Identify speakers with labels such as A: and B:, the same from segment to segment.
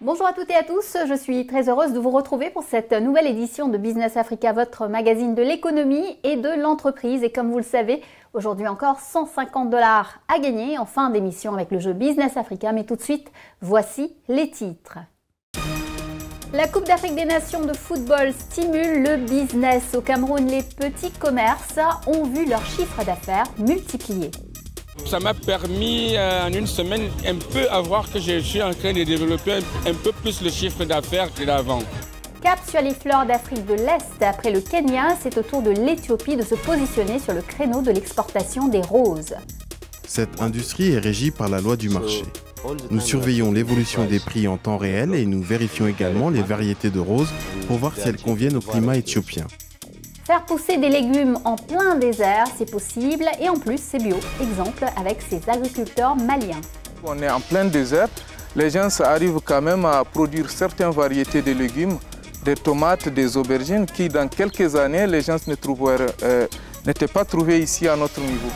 A: Bonjour à toutes et à tous, je suis très heureuse de vous retrouver pour cette nouvelle édition de Business Africa, votre magazine de l'économie et de l'entreprise. Et comme vous le savez, aujourd'hui encore 150 $ à gagner en fin d'émission avec le jeu Business Africa. Mais tout de suite, voici les titres. La Coupe d'Afrique des Nations de football stimule le business. Au Cameroun, les petits commerces ont vu leur chiffre d'affaires multiplié.
B: Ça m'a permis en une semaine un peu à voir que je suis en train de développer un peu plus le chiffre d'affaires que d'avant.
A: Cap sur les fleurs d'Afrique de l'Est. Après le Kenya, c'est au tour de l'Éthiopie de se positionner sur le créneau de l'exportation des roses.
C: Cette industrie est régie par la loi du marché. Nous surveillons l'évolution des prix en temps réel et nous vérifions également les variétés de roses pour voir si elles conviennent au climat éthiopien.
A: Faire pousser des légumes en plein désert, c'est possible et en plus c'est bio. Exemple avec ces agriculteurs maliens.
D: On est en plein désert, les gens arrivent quand même à produire certaines variétés de légumes, des tomates, des aubergines qui dans quelques années les gens n'étaient pas trouvés ici à notre niveau.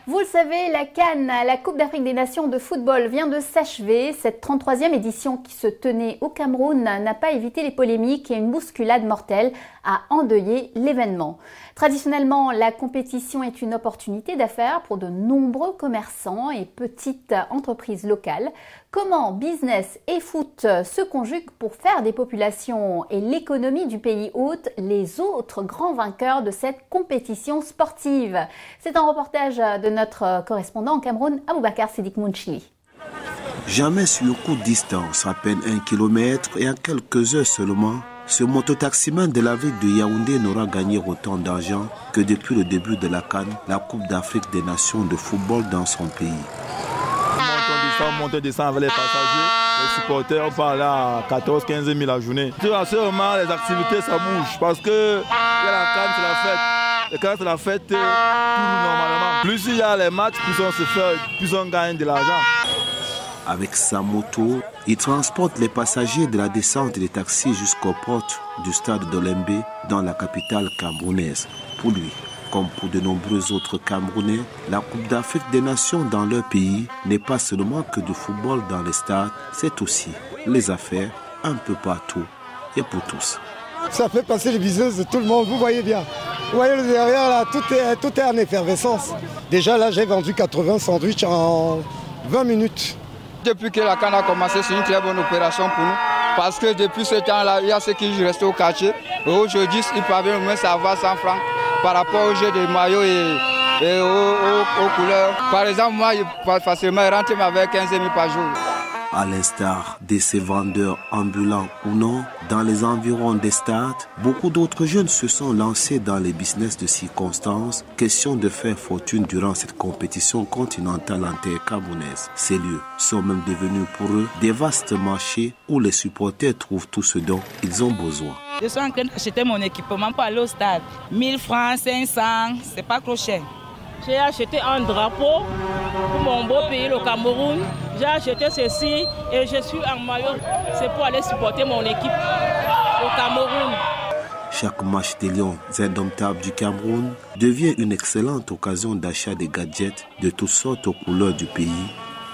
A: Vous le savez, la CAN, la Coupe d'Afrique des Nations de football, vient de s'achever. Cette 33e édition qui se tenait au Cameroun n'a pas évité les polémiques et une bousculade mortelle a endeuillé l'événement. Traditionnellement, la compétition est une opportunité d'affaires pour de nombreux commerçants et petites entreprises locales. Comment business et foot se conjuguent pour faire des populations et l'économie du pays hôte les autres grands vainqueurs de cette compétition sportive? C'est un reportage de notre correspondant au Cameroun, Aboubacar Sidik Mounchili.
E: Jamais sur courte distance, à peine 1 kilomètre et en quelques heures seulement, ce mototaximan de la ville de Yaoundé n'aura gagné autant d'argent que depuis le début de la CAN, la Coupe d'Afrique des Nations de football dans son pays.
F: On descend avec les passagers, les supporters, on parle à 14-15 000 la journée. À ce moment, les activités, ça bouge parce que la CAN, c'est la fête. Et quand c'est la fête, tout normalement. Plus il y a les matchs, plus on se fait, plus on gagne de l'argent.
E: Avec sa moto, il transporte les passagers de la descente des taxis jusqu'aux portes du stade d'Olembe dans la capitale camerounaise. Pour lui, comme pour de nombreux autres Camerounais, la Coupe d'Afrique des Nations dans leur pays n'est pas seulement que du football dans les stades, c'est aussi les affaires un peu partout et pour tous.
G: Ça fait passer le business de tout le monde, vous voyez bien. Vous voyez le derrière là, tout est en effervescence. Déjà là, j'ai vendu 80 sandwichs en 20 minutes.
H: Depuis que la CAN a commencé, c'est une très bonne opération pour nous. Parce que depuis ce temps-là, il y a ceux qui restent au quartier. Aujourd'hui, ils peuvent au moins savoir 100 francs par rapport au jeu des maillots et aux couleurs. Par exemple, moi, je peux facilement rentrer avec 15 000 par jour.
E: À l'instar de ces vendeurs ambulants ou non, dans les environs des stades, beaucoup d'autres jeunes se sont lancés dans les business de circonstances, question de faire fortune durant cette compétition continentale intercamerounaise. Ces lieux sont même devenus pour eux des vastes marchés où les supporters trouvent tout ce dont ils ont besoin.
I: Je suis en train d'acheter mon équipement pour aller au stade. 1000 francs, 500, c'est pas trop cher.
J: J'ai acheté un drapeau pour mon beau pays, le Cameroun. J'ai acheté ceci et je suis en maillot. C'est pour aller supporter mon équipe au Cameroun.
E: Chaque match des Lions indomptables du Cameroun devient une excellente occasion d'achat de gadgets de toutes sortes aux couleurs du pays,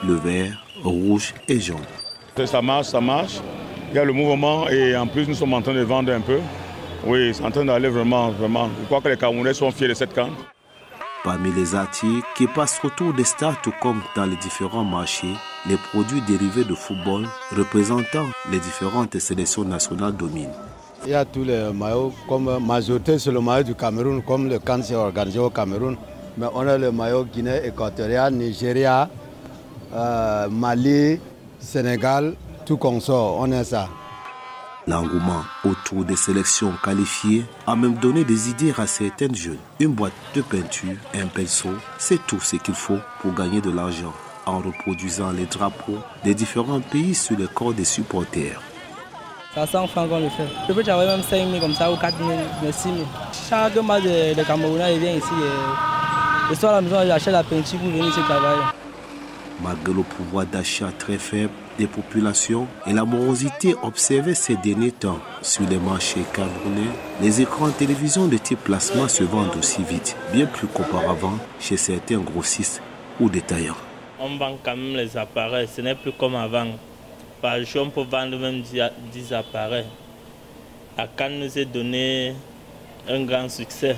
E: le vert, rouge et jaune.
F: Ça marche. Il y a le mouvement et en plus nous sommes en train de vendre un peu. Oui, c'est en train d'aller vraiment. Je crois que les Camerounais sont fiers de cette CAN.
E: Parmi les articles qui passent autour des stades, tout comme dans les différents marchés, les produits dérivés de football représentant les différentes sélections nationales dominent.
G: Il y a tous les maillots, comme majorité c'est le maillot du Cameroun, comme le CAN s'est organisé au Cameroun. Mais on a le maillot Guinée équatoriale, Nigeria, Mali, Sénégal, tout consort, on a ça.
E: L'engouement autour des sélections qualifiées a même donné des idées à certaines jeunes. Une boîte de peinture, un pinceau, c'est tout ce qu'il faut pour gagner de l'argent en reproduisant les drapeaux des différents pays sur le corps des supporters.
I: Ça 100 francs qu'on le fait. Je peux avoir même 5 000 comme ça ou 4 000, mais 6 000. Chaque match de Camerounais vient ici. Le soir à la maison, j'achète la peinture pour venir ici travailler.
E: Malgré le pouvoir d'achat très faible des populations et la morosité observée ces derniers temps sur les marchés camerounais, les écrans de télévision de type plasma se vendent aussi vite, bien plus qu'auparavant chez certains grossistes ou détaillants.
K: On vend quand même les appareils, ce n'est plus comme avant. Par jour, on peut vendre même 10 appareils. La CAN nous a donné un grand succès.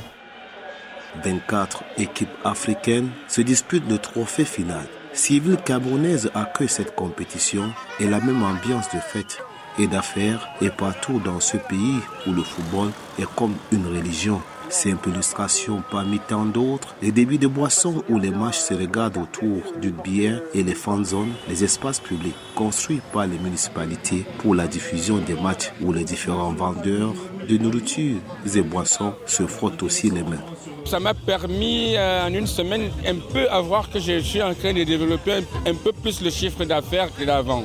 E: 24 équipes africaines se disputent le trophée final. 6 villes camerounaises accueillent cette compétition et la même ambiance de fête et d'affaires est partout dans ce pays où le football est comme une religion. Simple illustration parmi tant d'autres, les débits de boissons où les matchs se regardent autour du bière et les fan zones, les espaces publics construits par les municipalités pour la diffusion des matchs où les différents vendeurs de nourriture et boissons se frottent aussi les mains.
B: Ça m'a permis en une semaine un peu à voir que je suis en train de développer un peu plus le chiffre d'affaires que d'avant.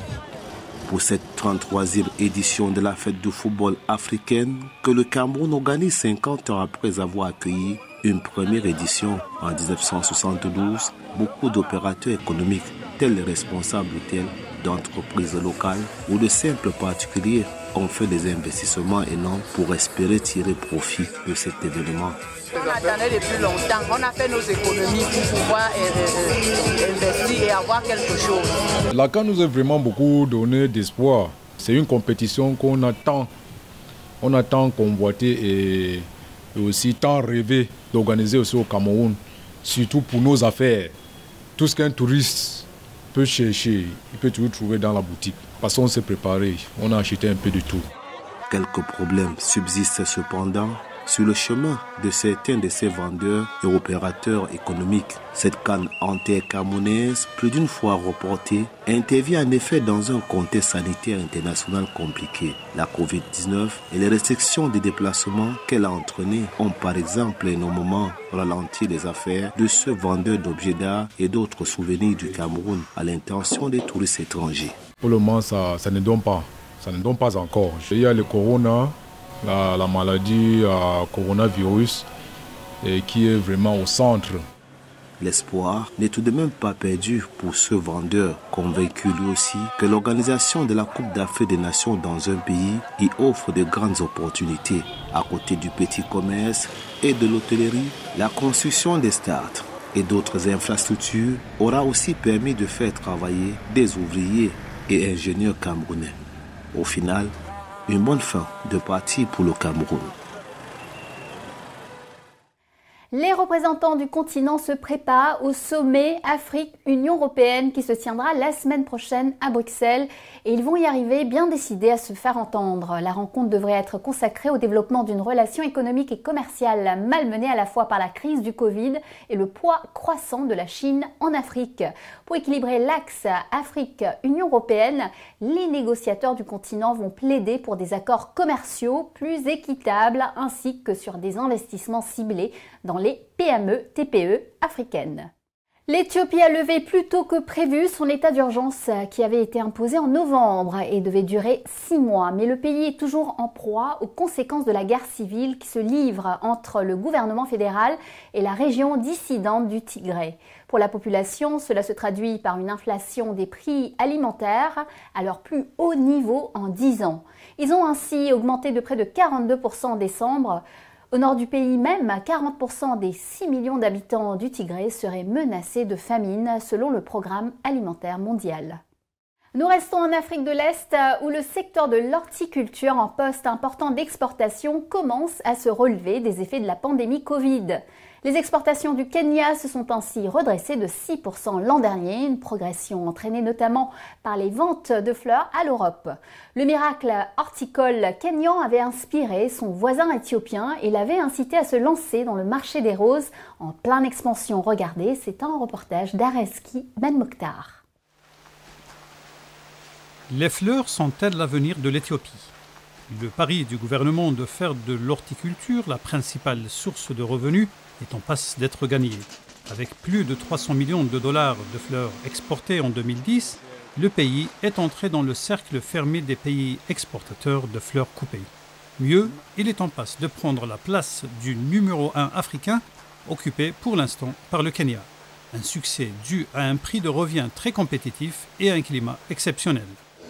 E: Pour cette 33e édition de la fête du football africaine que le Cameroun organise 50 ans après avoir accueilli une première édition en 1972, beaucoup d'opérateurs économiques, tels les responsables d'hôtels, d'entreprises locales ou de simples particuliers ont fait des investissements énormes pour espérer tirer profit de cet événement.
L: On attendait depuis longtemps, on a fait nos économies pour pouvoir investir et avoir quelque chose.
M: La CAN nous a vraiment beaucoup donné d'espoir. C'est une compétition qu'on attend. On attend convoiter et aussi tant rêvé d'organiser aussi au Cameroun, surtout pour nos affaires. Tout ce qu'un touriste peut chercher, il peut toujours trouver dans la boutique. Parce qu'on s'est préparé, on a acheté un peu de tout.
E: Quelques problèmes subsistent cependant sur le chemin de certains de ces vendeurs et opérateurs économiques. Cette CAN inter-camerounaise, plus d'une fois reportée, intervient en effet dans un contexte sanitaire international compliqué. La Covid-19 et les restrictions de déplacement qu'elle a entraînées ont par exemple énormément ralenti les affaires de ce vendeur d'objets d'art et d'autres souvenirs du Cameroun à l'intention des touristes étrangers.
M: Pour le moment, ça ne donne pas. Ça ne donne pas encore. Il y a le corona, la maladie coronavirus qui est vraiment au centre.
E: L'espoir n'est tout de même pas perdu pour ce vendeur, convaincu lui aussi que l'organisation de la Coupe d'Afrique des Nations dans un pays y offre de grandes opportunités. À côté du petit commerce et de l'hôtellerie, la construction des stades et d'autres infrastructures aura aussi permis de faire travailler des ouvriers et ingénieurs camerounais. Au final, une bonne fin de partie pour le Cameroun.
A: Les représentants du continent se préparent au sommet Afrique-Union européenne qui se tiendra la semaine prochaine à Bruxelles et ils vont y arriver bien décidés à se faire entendre. La rencontre devrait être consacrée au développement d'une relation économique et commerciale malmenée à la fois par la crise du Covid et le poids croissant de la Chine en Afrique. Pour équilibrer l'axe Afrique-Union européenne, les négociateurs du continent vont plaider pour des accords commerciaux plus équitables ainsi que sur des investissements ciblés dans les PME-TPE africaines. L'Éthiopie a levé plus tôt que prévu son état d'urgence qui avait été imposé en novembre et devait durer 6 mois. Mais le pays est toujours en proie aux conséquences de la guerre civile qui se livre entre le gouvernement fédéral et la région dissidente du Tigré. Pour la population, cela se traduit par une inflation des prix alimentaires à leur plus haut niveau en 10 ans. Ils ont ainsi augmenté de près de 42% en décembre. Au nord du pays même, 40% des 6 millions d'habitants du Tigré seraient menacés de famine selon le Programme alimentaire mondial. Nous restons en Afrique de l'Est où le secteur de l'horticulture en poste important d'exportation commence à se relever des effets de la pandémie Covid. Les exportations du Kenya se sont ainsi redressées de 6% l'an dernier, une progression entraînée notamment par les ventes de fleurs à l'Europe. Le miracle horticole kényan avait inspiré son voisin éthiopien et l'avait incité à se lancer dans le marché des roses en pleine expansion. Regardez, c'est un reportage d'Areski Ben Mokhtar.
N: Les fleurs sont-elles l'avenir de l'Éthiopie ? Le pari du gouvernement de faire de l'horticulture la principale source de revenus est en passe d'être gagné. Avec plus de 300 millions de dollars de fleurs exportées en 2010, le pays est entré dans le cercle fermé des pays exportateurs de fleurs coupées. Mieux, il est en passe de prendre la place du numéro 1 africain, occupé pour l'instant par le Kenya. Un succès dû à un prix de revient très compétitif et à un climat exceptionnel.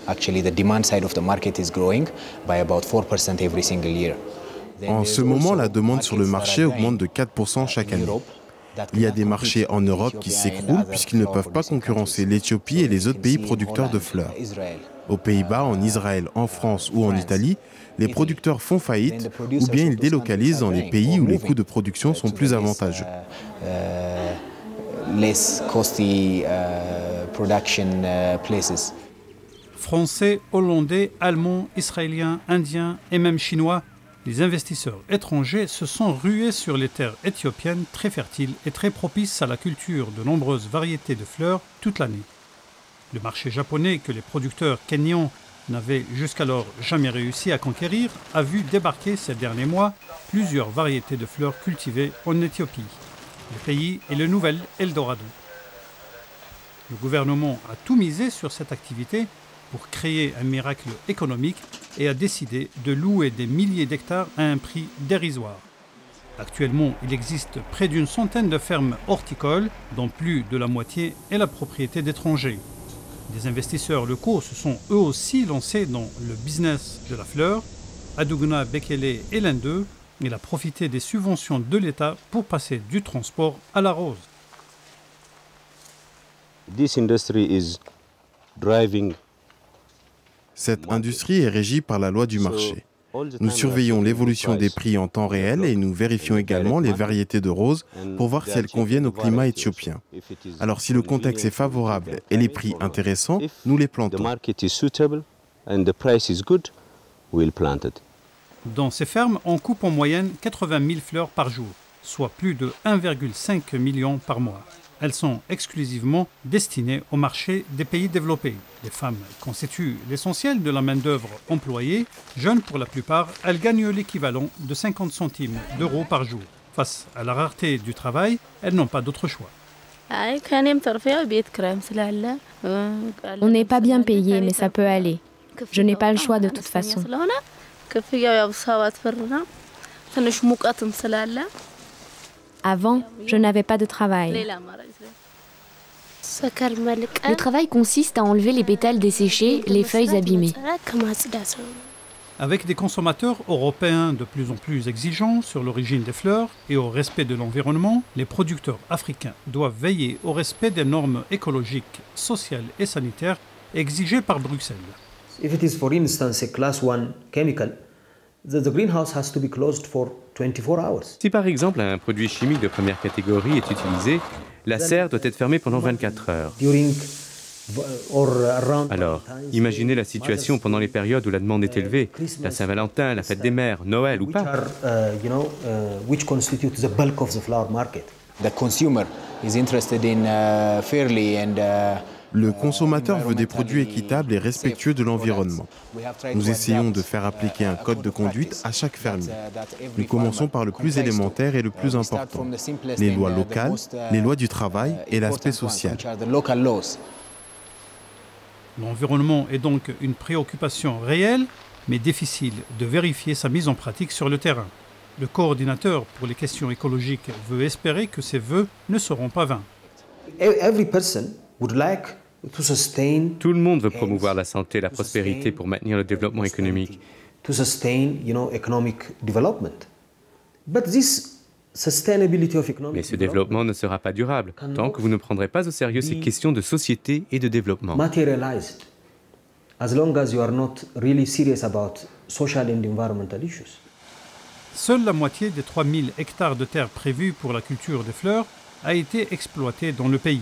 O: Actually, the demand side of the market is growing by about 4% every single year.
C: En ce moment, la demande sur le marché augmente de 4% chaque année. Il y a des marchés en Europe qui s'écroulent puisqu'ils ne peuvent pas concurrencer l'Éthiopie et les autres pays producteurs de fleurs. Aux Pays-Bas, en Israël, en France ou en Italie, les producteurs font faillite ou bien ils délocalisent dans les pays où les coûts de production sont plus avantageux.
N: Français, Hollandais, Allemands, Israéliens, Indiens et même Chinois, les investisseurs étrangers se sont rués sur les terres éthiopiennes très fertiles et très propices à la culture de nombreuses variétés de fleurs toute l'année. Le marché japonais que les producteurs kenyans n'avaient jusqu'alors jamais réussi à conquérir a vu débarquer ces derniers mois plusieurs variétés de fleurs cultivées en Éthiopie. Le pays est le nouvel Eldorado. Le gouvernement a tout misé sur cette activité pour créer un miracle économique et a décidé de louer des milliers d'hectares à un prix dérisoire. Actuellement, il existe près d'une centaine de fermes horticoles, dont plus de la moitié est la propriété d'étrangers. Des investisseurs locaux se sont eux aussi lancés dans le business de la fleur. Adugna Bekele est l'un d'eux. Il a profité des subventions de l'État pour passer du transport à la rose.
C: Cette industrie est régie par la loi du marché. Nous surveillons l'évolution des prix en temps réel et nous vérifions également les variétés de roses pour voir si elles conviennent au climat éthiopien. Alors si le contexte est favorable et les prix intéressants, nous les plantons.
N: Dans ces fermes, on coupe en moyenne 80 000 fleurs par jour, soit plus de 1,5 million par mois. Elles sont exclusivement destinées au marché des pays développés. Les femmes constituent l'essentiel de la main-d'œuvre employée. Jeunes pour la plupart, elles gagnent l'équivalent de 50 centimes d'euros par jour. Face à la rareté du travail, elles n'ont pas d'autre choix.
P: On n'est pas bien payé, mais ça peut aller. Je n'ai pas le choix de toute façon. Avant, je n'avais pas de travail.
Q: Le travail consiste à enlever les pétales desséchés, les feuilles abîmées.
N: Avec des consommateurs européens de plus en plus exigeants sur l'origine des fleurs et au respect de l'environnement, les producteurs africains doivent veiller au respect des normes écologiques, sociales et sanitaires exigées par Bruxelles.
R: If it is, for instance, a class 1 chemical, the greenhouse has to be closed for 24 hours.
S: Si par exemple un produit chimique de première catégorie est utilisé, la serre doit être fermée pendant 24 heures. Alors, imaginez la situation pendant les périodes où la demande est élevée, la Saint-Valentin, la fête des mères, Noël ou pas.
R: Which constitute the bulk of the flower market.
O: The consumer is interested in fairly and
C: Le consommateur veut des produits équitables et respectueux de l'environnement. Nous essayons de faire appliquer un code de conduite à chaque fermier. Nous commençons par le plus élémentaire et le plus important, les lois locales, les lois du travail et l'aspect social.
N: L'environnement est donc une préoccupation réelle, mais difficile de vérifier sa mise en pratique sur le terrain. Le coordinateur pour les questions écologiques veut espérer que ces vœux ne seront pas vains.
S: Tout le monde veut promouvoir la santé et la prospérité pour maintenir le développement économique.
R: Mais
S: ce développement ne sera pas durable tant que vous ne prendrez pas au sérieux ces questions de société et de développement.
N: Seule la moitié des 3000 hectares de terre prévus pour la culture des fleurs a été exploitée dans le pays.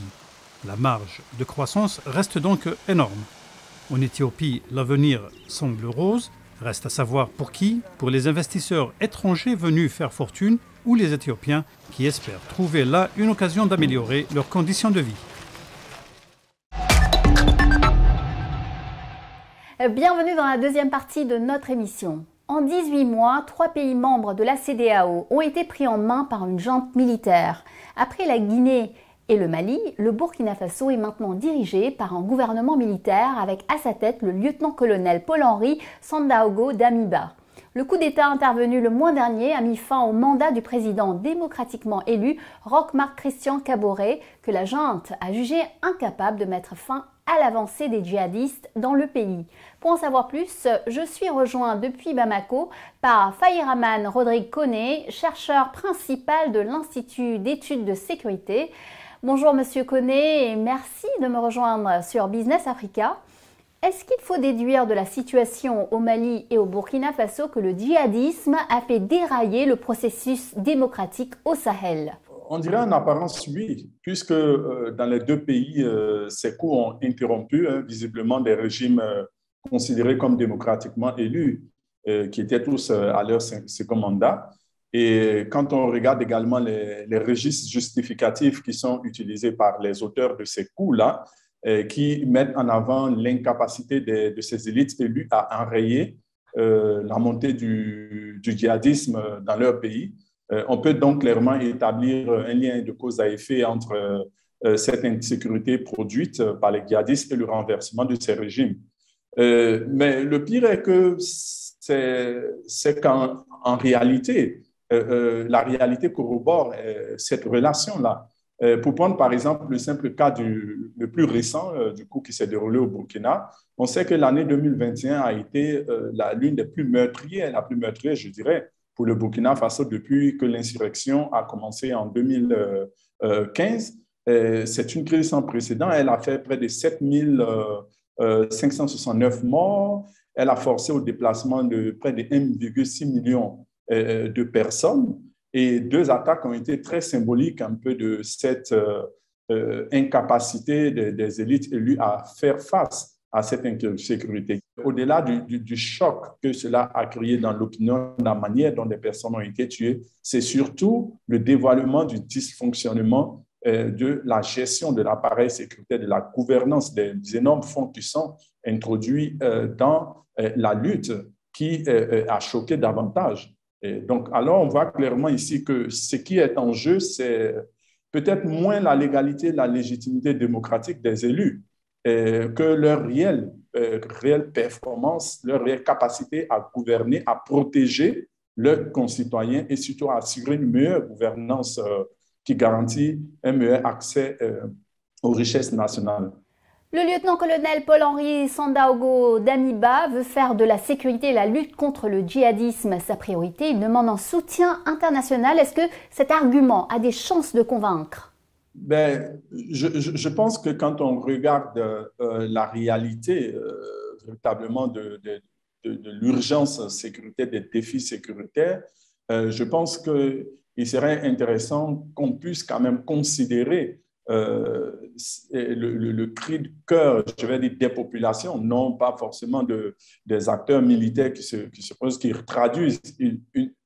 N: La marge de croissance reste donc énorme. En Éthiopie, l'avenir semble rose. Reste à savoir pour qui, pour les investisseurs étrangers venus faire fortune ou les Éthiopiens qui espèrent trouver là une occasion d'améliorer leurs conditions de vie.
A: Bienvenue dans la deuxième partie de notre émission. En 18 mois, 3 pays membres de la CEDEAO ont été pris en main par une junte militaire. Après la Guinée et le Mali, le Burkina Faso est maintenant dirigé par un gouvernement militaire avec à sa tête le lieutenant-colonel Paul-Henri Sandaogo Damiba. Le coup d'État intervenu le mois dernier a mis fin au mandat du président démocratiquement élu, Roch Marc Christian Kaboré, que la junte a jugé incapable de mettre fin à l'avancée des djihadistes dans le pays. Pour en savoir plus, je suis rejoint depuis Bamako par Fahiraman Rodrigue Koné, chercheur principal de l'Institut d'études de sécurité. Bonjour Monsieur Koné et merci de me rejoindre sur Business Africa. Est-ce qu'il faut déduire de la situation au Mali et au Burkina Faso que le djihadisme a fait dérailler le processus démocratique au Sahel?
T: On dirait en apparence oui, puisque dans les deux pays, ces coups ont interrompu visiblement des régimes considérés comme démocratiquement élus, qui étaient tous à leur second mandat. Et quand on regarde également les registres justificatifs qui sont utilisés par les auteurs de ces coups-là, qui mettent en avant l'incapacité de ces élites élues à enrayer la montée du djihadisme dans leur pays. On peut donc clairement établir un lien de cause à effet entre cette insécurité produite par les djihadistes et le renversement de ces régimes. Mais le pire est que c'est qu'en réalité, la réalité corrobore cette relation-là. Pour prendre par exemple le simple cas le plus récent du coup qui s'est déroulé au Burkina, on sait que l'année 2021 a été l'une des plus meurtrières, la plus meurtrière, je dirais, pour le Burkina Faso depuis que l'insurrection a commencé en 2015. C'est une crise sans précédent. Elle a fait près de 7569 morts. Elle a forcé au déplacement de près de 1,6 million de personnes. Et deux attaques ont été très symboliques un peu de cette incapacité des élites élues à faire face à cette insécurité. Au-delà du choc que cela a créé dans l'opinion, la manière dont des personnes ont été tuées, c'est surtout le dévoilement du dysfonctionnement de la gestion de l'appareil sécuritaire, de la gouvernance des énormes fonds qui sont introduits dans la lutte qui a choqué davantage. Et donc, alors, on voit clairement ici que ce qui est en jeu, c'est peut-être moins la légalité, la légitimité démocratique des élus que leur réelle performance, leur réelle capacité à gouverner, à protéger leurs concitoyens et surtout à assurer une meilleure gouvernance qui garantit un meilleur accès aux richesses nationales.
A: Le lieutenant-colonel Paul-Henri Sandaogo Damiba veut faire de la sécurité et la lutte contre le djihadisme sa priorité. Il demande un soutien international. Est-ce que cet argument a des chances de convaincre?
T: Je pense que quand on regarde la réalité véritablement de l'urgence sécuritaire, des défis sécuritaires, je pense qu'il serait intéressant qu'on puisse quand même considérer le cri de cœur, je vais dire, des populations, non pas forcément des acteurs militaires qui traduisent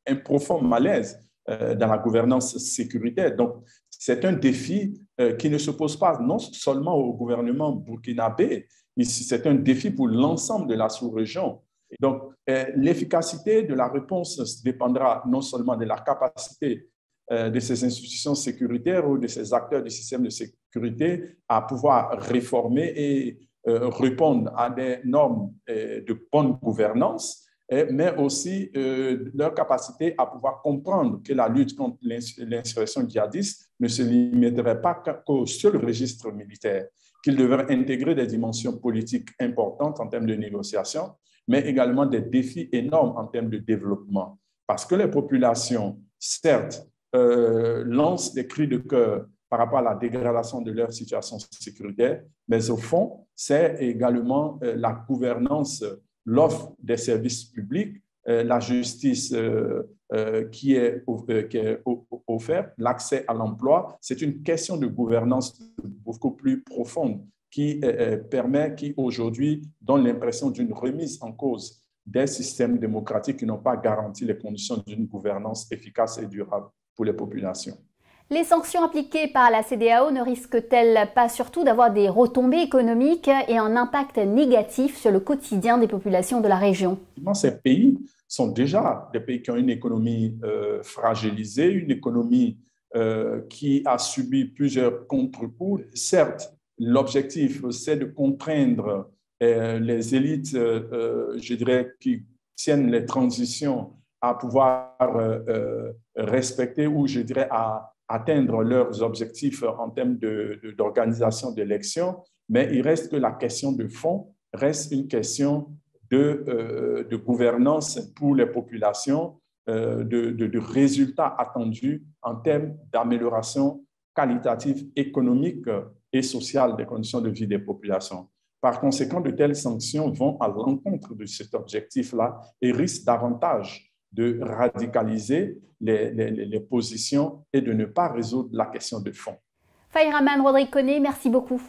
T: un profond malaise dans la gouvernance sécuritaire. Donc, c'est un défi qui ne se pose pas non seulement au gouvernement burkinabé, c'est un défi pour l'ensemble de la sous-région. Donc, l'efficacité de la réponse dépendra non seulement de la capacité de ces institutions sécuritaires ou de ces acteurs du système de sécurité à pouvoir réformer et répondre à des normes de bonne gouvernance, mais aussi leur capacité à pouvoir comprendre que la lutte contre l'insurrection djihadiste ne se limiterait pas qu'au seul registre militaire, qu'il devrait intégrer des dimensions politiques importantes en termes de négociation, mais également des défis énormes en termes de développement. Parce que les populations, certes, lancent des cris de cœur par rapport à la dégradation de leur situation sécuritaire, mais au fond, c'est également la gouvernance, l'offre des services publics, la justice qui est offerte, l'accès à l'emploi. C'est une question de gouvernance beaucoup plus profonde qui aujourd'hui donne l'impression d'une remise en cause des systèmes démocratiques qui n'ont pas garanti les conditions d'une gouvernance efficace et durable pour les populations.
A: Les sanctions appliquées par la CEDEAO ne risquent-elles pas surtout d'avoir des retombées économiques et un impact négatif sur le quotidien des populations de la région?
T: Ces pays sont déjà des pays qui ont une économie fragilisée, une économie qui a subi plusieurs contre-coups. Certes, l'objectif, c'est de contraindre les élites, je dirais, qui tiennent les transitions à pouvoir respecter ou, je dirais, à atteindre leurs objectifs en termes d'organisation d'élections, mais il reste que la question de fond reste une question de gouvernance pour les populations, de résultats attendus en termes d'amélioration qualitative, économique et sociale des conditions de vie des populations. Par conséquent, de telles sanctions vont à l'encontre de cet objectif-là et risquent davantage de radicaliser les positions et de ne pas résoudre la question de fond.
A: Fayraman Rodrigue Koné, merci beaucoup.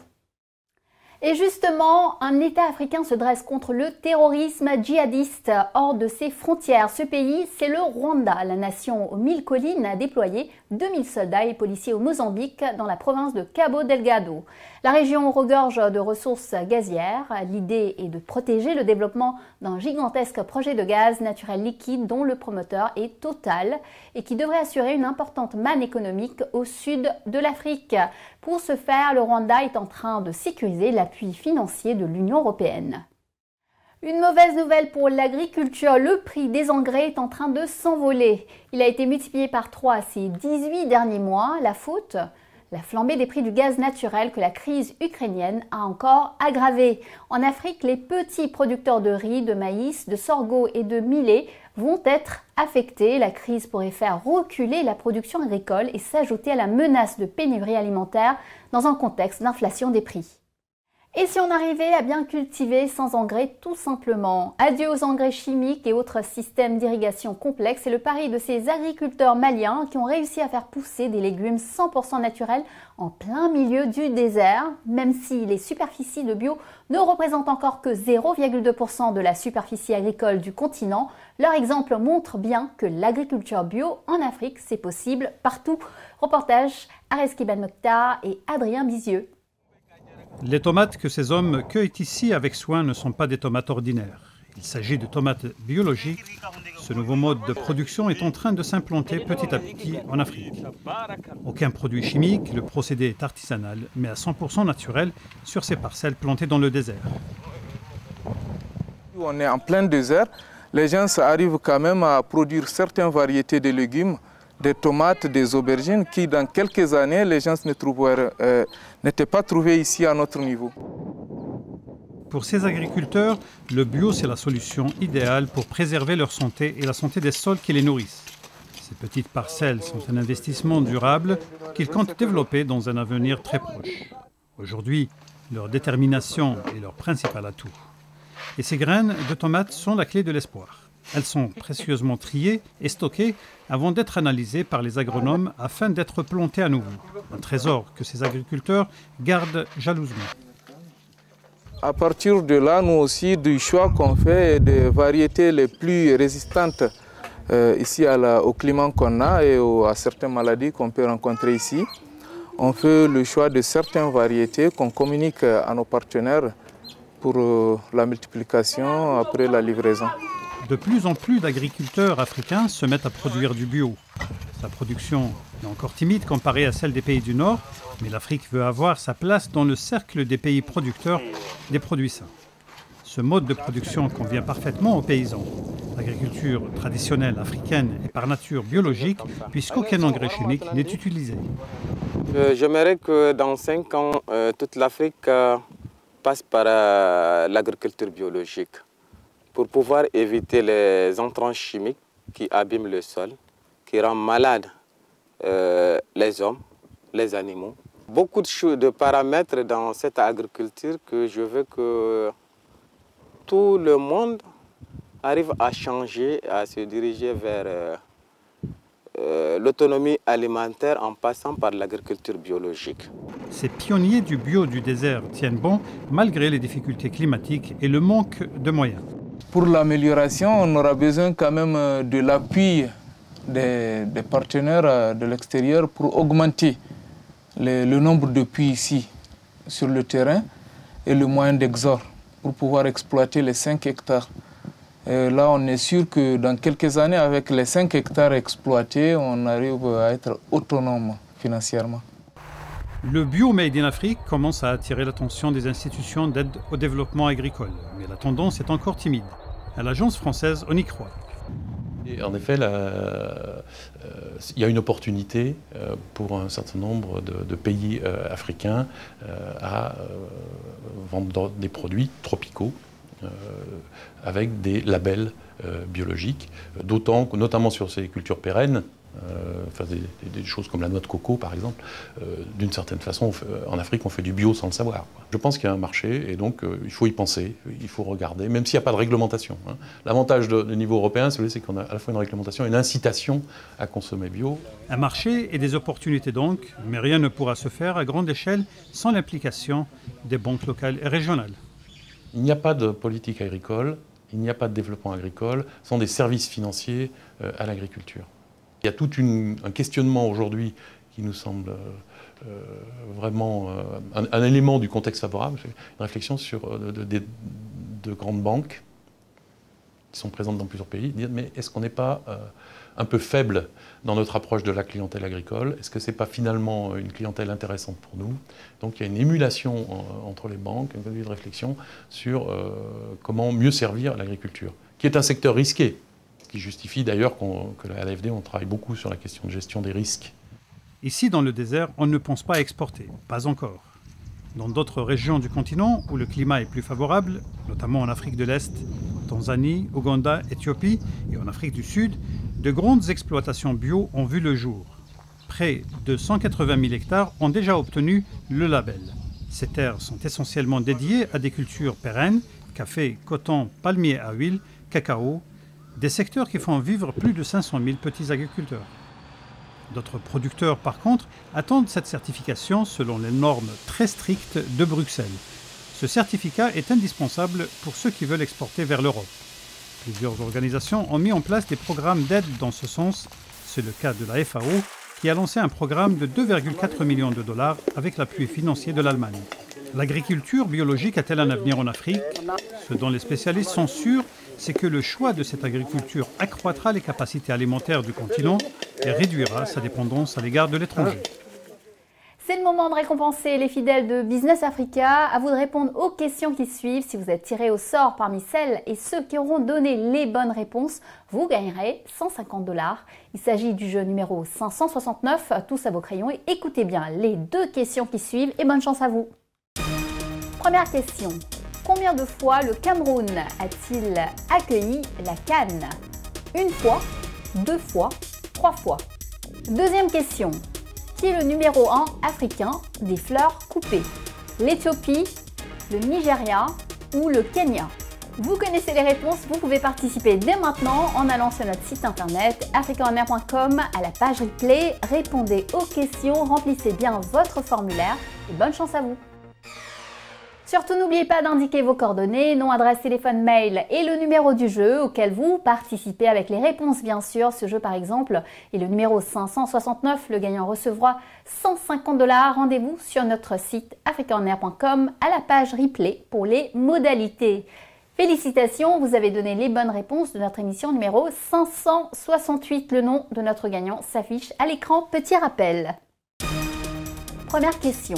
A: Et justement, un État africain se dresse contre le terrorisme djihadiste hors de ses frontières. Ce pays, c'est le Rwanda. La nation aux 1000 collines a déployé 2000 soldats et policiers au Mozambique, dans la province de Cabo Delgado. La région regorge de ressources gazières. L'idée est de protéger le développement d'un gigantesque projet de gaz naturel liquide dont le promoteur est Total et qui devrait assurer une importante manne économique au sud de l'Afrique. Pour ce faire, le Rwanda est en train de sécuriser l'appui financier de l'Union européenne. Une mauvaise nouvelle pour l'agriculture, le prix des engrais est en train de s'envoler. Il a été multiplié par 3 ces 18 derniers mois. La faute ? La flambée des prix du gaz naturel que la crise ukrainienne a encore aggravé. En Afrique, les petits producteurs de riz, de maïs, de sorgho et de millet vont être affectés. La crise pourrait faire reculer la production agricole et s'ajouter à la menace de pénurie alimentaire dans un contexte d'inflation des prix. Et si on arrivait à bien cultiver sans engrais tout simplement? Adieu aux engrais chimiques et autres systèmes d'irrigation complexes. C'est le pari de ces agriculteurs maliens qui ont réussi à faire pousser des légumes 100% naturels en plein milieu du désert. Même si les superficies de bio ne représentent encore que 0,2% de la superficie agricole du continent, leur exemple montre bien que l'agriculture bio en Afrique, c'est possible partout. Reportage Areski Ben Mokhtar et Adrien Bizieux.
N: Les tomates que ces hommes cueillent ici avec soin ne sont pas des tomates ordinaires. Il s'agit de tomates biologiques. Ce nouveau mode de production est en train de s'implanter petit à petit en Afrique. Aucun produit chimique, le procédé est artisanal, mais à 100% naturel sur ces parcelles plantées dans le désert.
D: On est en plein désert. Les gens arrivent quand même à produire certaines variétés de légumes, des tomates, des aubergines, qui dans quelques années, les gens n'étaient pas trouvés ici à notre niveau.
N: Pour ces agriculteurs, le bio, c'est la solution idéale pour préserver leur santé et la santé des sols qui les nourrissent. Ces petites parcelles sont un investissement durable qu'ils comptent développer dans un avenir très proche. Aujourd'hui, leur détermination est leur principal atout. Et ces graines de tomates sont la clé de l'espoir. Elles sont précieusement triées et stockées avant d'être analysées par les agronomes afin d'être plantées à nouveau. Un trésor que ces agriculteurs gardent jalousement.
D: À partir de là, nous aussi, du choix qu'on fait des variétés les plus résistantes ici au climat qu'on a et à certaines maladies qu'on peut rencontrer ici, on fait le choix de certaines variétés qu'on communique à nos partenaires pour la multiplication après la livraison.
N: De plus en plus d'agriculteurs africains se mettent à produire du bio. Sa production est encore timide comparée à celle des pays du Nord, mais l'Afrique veut avoir sa place dans le cercle des pays producteurs des produits sains. Ce mode de production convient parfaitement aux paysans. L'agriculture traditionnelle africaine est par nature biologique puisqu'aucun engrais chimique n'est utilisé.
U: J'aimerais que dans 5 ans, toute l'Afrique passe par l'agriculture biologique, pour pouvoir éviter les intrants chimiques qui abîment le sol, qui rendent malades les hommes, les animaux. Beaucoup de paramètres dans cette agriculture que je veux que tout le monde arrive à changer, à se diriger vers l'autonomie alimentaire en passant par l'agriculture biologique.
N: Ces pionniers du bio du désert tiennent bon malgré les difficultés climatiques et le manque de moyens.
D: Pour l'amélioration, on aura besoin quand même de l'appui des partenaires de l'extérieur pour augmenter le nombre de puits ici sur le terrain et le moyen d'exor pour pouvoir exploiter les 5 hectares. Et là, on est sûr que dans quelques années, avec les 5 hectares exploités, on arrive à être autonome financièrement.
N: Le bio Made in Afrique commence à attirer l'attention des institutions d'aide au développement agricole, mais la tendance est encore timide. À l'agence française, on y croit.
H: Et en effet, il y a une opportunité pour un certain nombre de pays africains à vendre des produits tropicaux avec des labels biologiques, d'autant que, notamment sur ces cultures pérennes, des choses comme la noix de coco par exemple, d'une certaine façon en Afrique on fait du bio sans le savoir. Je pense qu'il y a un marché et donc il faut y penser, il faut regarder, même s'il n'y a pas de réglementation. L'avantage du niveau européen, c'est qu'on a à la fois une réglementation et une incitation à consommer bio.
N: Un marché et des opportunités donc, mais rien ne pourra se faire à grande échelle sans l'implication des banques locales et régionales.
H: Il n'y a pas de politique agricole, il n'y a pas de développement agricole, ce sont des services financiers à l'agriculture. Il y a tout un questionnement aujourd'hui qui nous semble vraiment un élément du contexte favorable, une réflexion sur de grandes banques qui sont présentes dans plusieurs pays, dire mais est-ce qu'on n'est pas un peu faible dans notre approche de la clientèle agricole? Est-ce que ce n'est pas finalement une clientèle intéressante pour nous? Donc il y a une émulation entre les banques, un point de vue de réflexion sur comment mieux servir l'agriculture, qui est un secteur risqué, qui justifie d'ailleurs que à l'AFD, on travaille beaucoup sur la question de gestion des risques.
N: Ici, dans le désert, on ne pense pas à exporter, pas encore. Dans d'autres régions du continent où le climat est plus favorable, notamment en Afrique de l'Est, Tanzanie, Ouganda, Éthiopie et en Afrique du Sud, de grandes exploitations bio ont vu le jour. Près de 180 000 hectares ont déjà obtenu le label. Ces terres sont essentiellement dédiées à des cultures pérennes, café, coton, palmier à huile, cacao, des secteurs qui font vivre plus de 500 000 petits agriculteurs. D'autres producteurs, par contre, attendent cette certification selon les normes très strictes de Bruxelles. Ce certificat est indispensable pour ceux qui veulent exporter vers l'Europe. Plusieurs organisations ont mis en place des programmes d'aide dans ce sens. C'est le cas de la FAO, qui a lancé un programme de 2,4 millions de dollars avec l'appui financier de l'Allemagne. L'agriculture biologique a-t-elle un avenir en Afrique? Ce dont les spécialistes sont sûrs, c'est que le choix de cette agriculture accroîtra les capacités alimentaires du continent et réduira sa dépendance à l'égard de l'étranger.
A: C'est le moment de récompenser les fidèles de Business Africa. À vous de répondre aux questions qui suivent. Si vous êtes tiré au sort parmi celles et ceux qui auront donné les bonnes réponses, vous gagnerez 150 $. Il s'agit du jeu numéro 569. Tous à vos crayons et écoutez bien les 2 questions qui suivent et bonne chance à vous. Première question. Combien de fois le Cameroun a-t-il accueilli la CAN? 1 fois, 2 fois, 3 fois. Deuxième question. Qui est le numéro 1 africain des fleurs coupées? L'Éthiopie, le Nigeria ou le Kenya? Vous connaissez les réponses, vous pouvez participer dès maintenant en allant sur notre site internet africaonair.com à la page replay. Répondez aux questions, remplissez bien votre formulaire et bonne chance à vous. Surtout, n'oubliez pas d'indiquer vos coordonnées, nom, adresse, téléphone, mail et le numéro du jeu auquel vous participez avec les réponses bien sûr. Ce jeu par exemple est le numéro 569. Le gagnant recevra 150 $. Rendez-vous sur notre site africaonair.com à la page replay pour les modalités. Félicitations, vous avez donné les bonnes réponses de notre émission numéro 568. Le nom de notre gagnant s'affiche à l'écran. Petit rappel. Première question.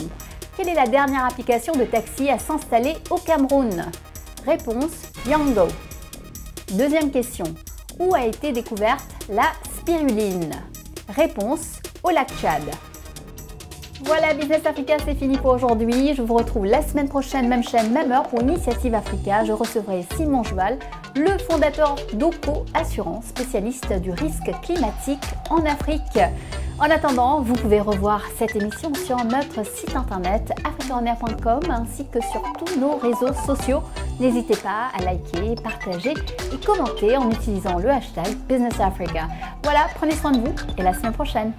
A: Quelle est la dernière application de taxi à s'installer au Cameroun? Réponse, Yango. Deuxième question. Où a été découverte la spiruline? Réponse, au lac Tchad. Voilà, Business Africa, c'est fini pour aujourd'hui. Je vous retrouve la semaine prochaine, même chaîne, même heure pour Initiative Africa. Je recevrai Simon Joual, le fondateur d'Oko Assurance, spécialiste du risque climatique en Afrique. En attendant, vous pouvez revoir cette émission sur notre site internet africaonair.com ainsi que sur tous nos réseaux sociaux. N'hésitez pas à liker, partager et commenter en utilisant le hashtag Business Africa. Voilà, prenez soin de vous et à la semaine prochaine.